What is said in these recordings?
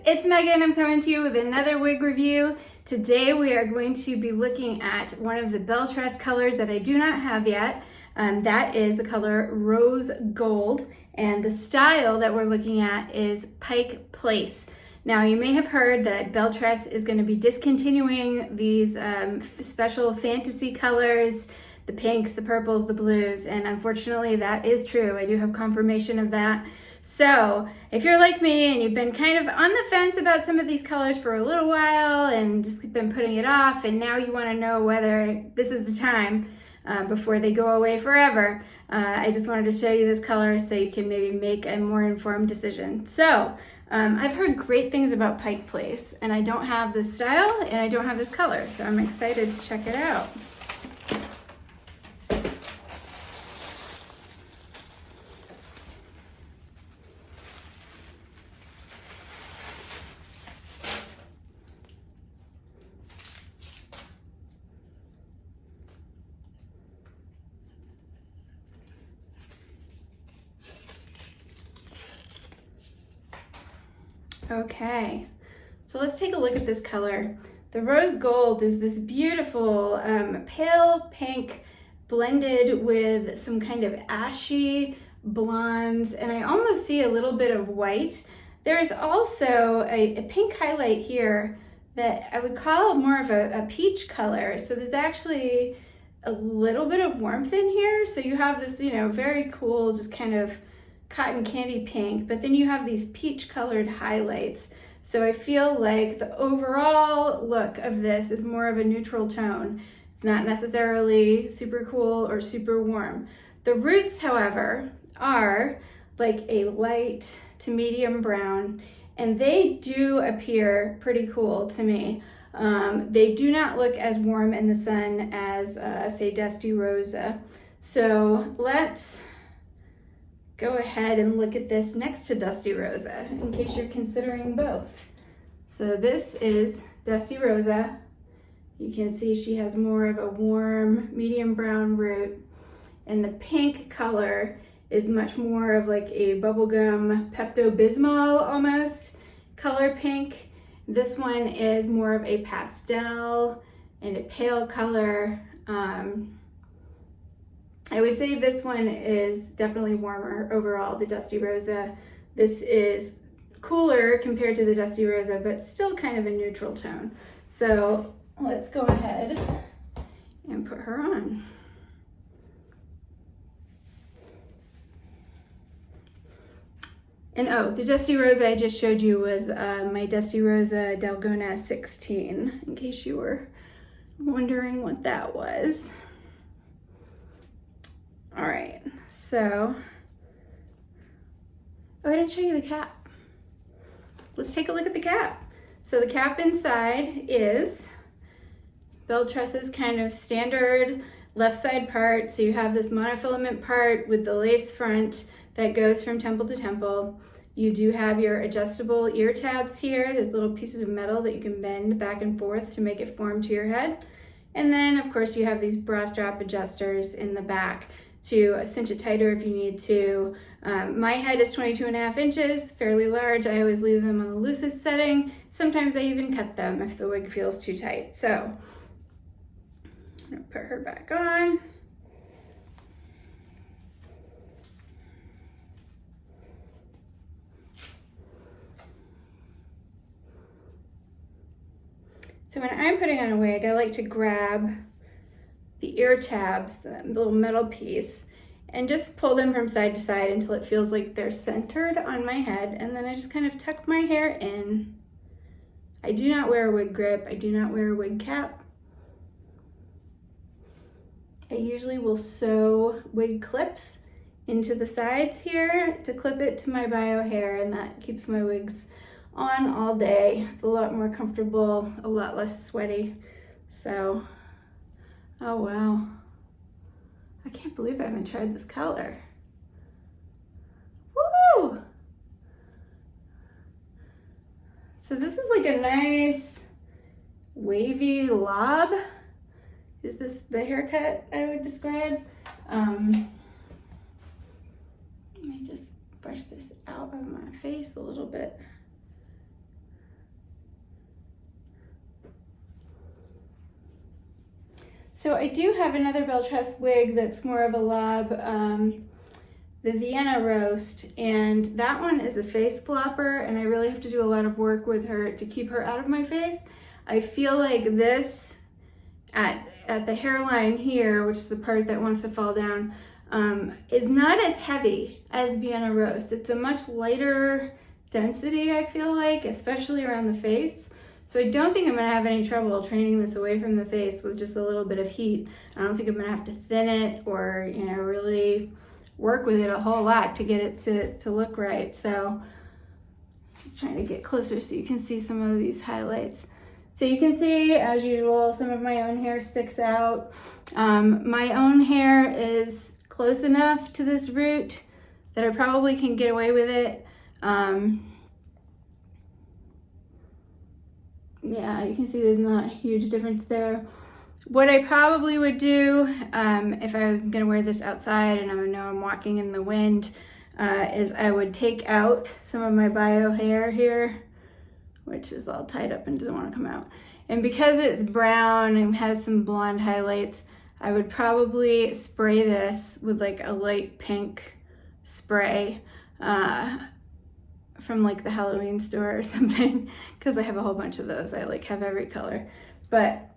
it's Megan. I'm coming to you with another wig review. Today we are going to be looking at one of the Belle Tress colors that I do not have yet. That is the color Rose Gold, and the style that we're looking at is Pike Place. Now you may have heard that Belle Tress is going to be discontinuing these special fantasy colors, the pinks, the purples, the blues, and unfortunately that is true. I do have confirmation of that. So if you're like me and you've been kind of on the fence about some of these colors for a little while and just been putting it off, and now you want to know whether this is the time before they go away forever, I just wanted to show you this color so you can maybe make a more informed decision. So I've heard great things about Pike Place, and I don't have this style and I don't have this color, so I'm excited to check it out. Okay, so let's take a look at this color. The Rose Gold is this beautiful pale pink blended with some kind of ashy blondes, and I almost see a little bit of white. There is also a pink highlight here that I would call more of a peach color. So there's actually a little bit of warmth in here. So you have this, very cool, just kind of cotton candy pink, but then you have these peach colored highlights. So I feel like the overall look of this is more of a neutral tone. It's not necessarily super cool or super warm. The roots, however, are like a light to medium brown, and they do appear pretty cool to me. They do not look as warm in the sun as, say, Dusty Rosa. So let's go ahead and look at this next to Dusty Rosa in case you're considering both. So this is Dusty Rosa. You can see she has more of a warm medium brown root, and the pink color is much more of like a bubblegum Pepto-Bismol almost color pink. This one is more of a pastel and a pale color. I would say this one is definitely warmer overall, the Dusty Rosa. This is cooler compared to the Dusty Rosa, but still kind of a neutral tone. So let's go ahead and put her on. And oh, the Dusty Rosa I just showed you was my Dusty Rosa Dalgona 16, in case you were wondering what that was. All right, so, I didn't show you the cap. Let's take a look at the cap. So the cap inside is Belle Tress's kind of standard left side part. So you have this monofilament part with the lace front that goes from temple to temple. You do have your adjustable ear tabs here. There's little pieces of metal that you can bend back and forth to make it form to your head. And then of course you have these bra strap adjusters in the back to cinch it tighter if you need to. My head is 22.5 inches, fairly large. I always leave them on the loosest setting. Sometimes I even cut them if the wig feels too tight. So I'm gonna put her back on. So when I'm putting on a wig, I like to grab the ear tabs, the little metal piece, and just pull them from side to side until it feels like they're centered on my head, and then I just kind of tuck my hair in. I do not wear a wig grip. I do not wear a wig cap. I usually will sew wig clips into the sides here to clip it to my bio hair, and that keeps my wigs on all day. It's a lot more comfortable, a lot less sweaty. So, oh wow. I can't believe I haven't tried this color. Woo! So this is like a nice wavy lob. Is this the haircut I would describe? Let me just brush this out of my face a little bit. So I do have another Belle Tress wig that's more of a lob, the Vienna Roast, and that one is a face flopper, and I really have to do a lot of work with her to keep her out of my face. I feel like this at the hairline here, which is the part that wants to fall down, is not as heavy as Vienna Roast. It's a much lighter density, I feel like, especially around the face. So I don't think I'm gonna have any trouble training this away from the face with just a little bit of heat. I don't think I'm gonna have to thin it or, you know, really work with it a whole lot to get it to look right. So just trying to get closer so you can see some of these highlights. So you can see, as usual, some of my own hair sticks out. My own hair is close enough to this root that I probably can get away with it. Yeah, you can see there's not a huge difference there. What I probably would do if I'm gonna wear this outside and I know I'm walking in the wind is I would take out some of my bio hair here, which is all tied up and doesn't want to come out. And because it's brown and has some blonde highlights, I would probably spray this with like a light pink spray from like the Halloween store or something, because I have a whole bunch of those. I like have every color. But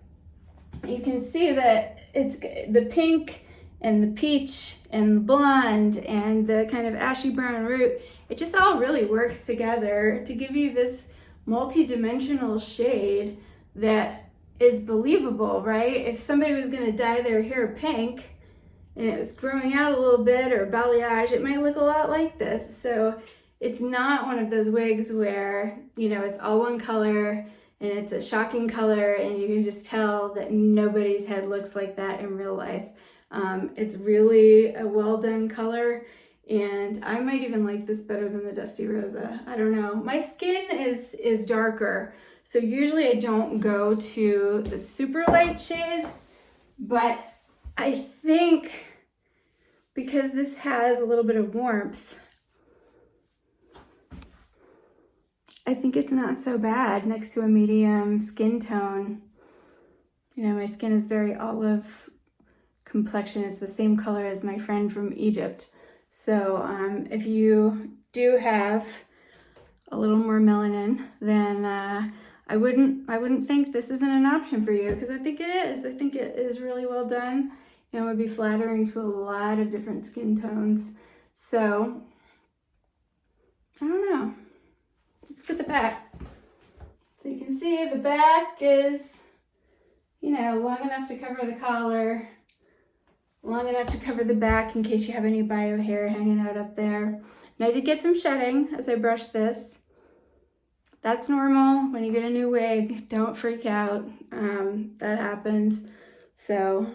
you can see that it's the pink and the peach and the blonde and the kind of ashy brown root. It just all really works together to give you this multi-dimensional shade that is believable, right? If somebody was gonna dye their hair pink and it was growing out a little bit, or balayage, it might look a lot like this. So it's not one of those wigs where, you know, it's all one color and it's a shocking color and you can just tell that nobody's head looks like that in real life. It's really a well done color, and I might even like this better than the Dusty Rosa. I don't know. My skin is darker, so usually I don't go to the super light shades, but I think because this has a little bit of warmth, I think it's not so bad next to a medium skin tone. You know, my skin is very olive complexion. It's the same color as my friend from Egypt. So if you do have a little more melanin, then I wouldn't think this isn't an option for you, because I think it is. I think it is really well done. You know, it would be flattering to a lot of different skin tones. So I don't know. Let's get the back. So you can see the back is, you know, long enough to cover the collar, long enough to cover the back in case you have any bio hair hanging out up there. And I did get some shedding as I brushed this. That's normal when you get a new wig. Don't freak out. That happens. So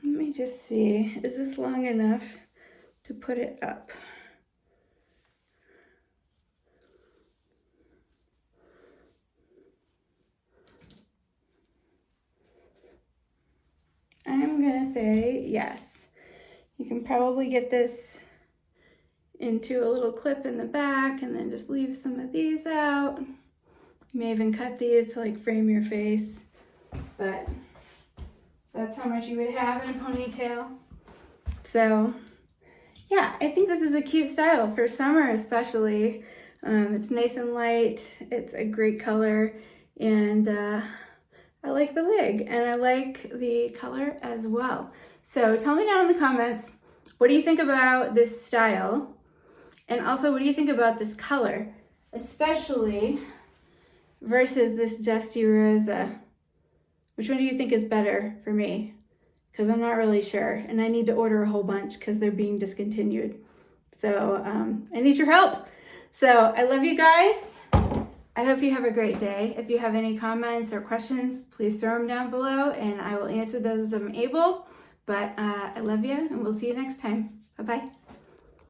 let me just see. Is this long enough to put it up? I'm gonna say yes. You can probably get this into a little clip in the back and then just leave some of these out. You may even cut these to like frame your face, but that's how much you would have in a ponytail. So yeah, I think this is a cute style for summer especially. It's nice and light, it's a great color, and I like the wig and I like the color as well. So tell me down in the comments, what do you think about this style? And also, what do you think about this color, especially versus this Dusty Rosa? Which one do you think is better for me? Because I'm not really sure, and I need to order a whole bunch because they're being discontinued. So I need your help. So I love you guys. I hope you have a great day. If you have any comments or questions, please throw them down below and I will answer those as I'm able. But I love you and we'll see you next time. Bye-bye.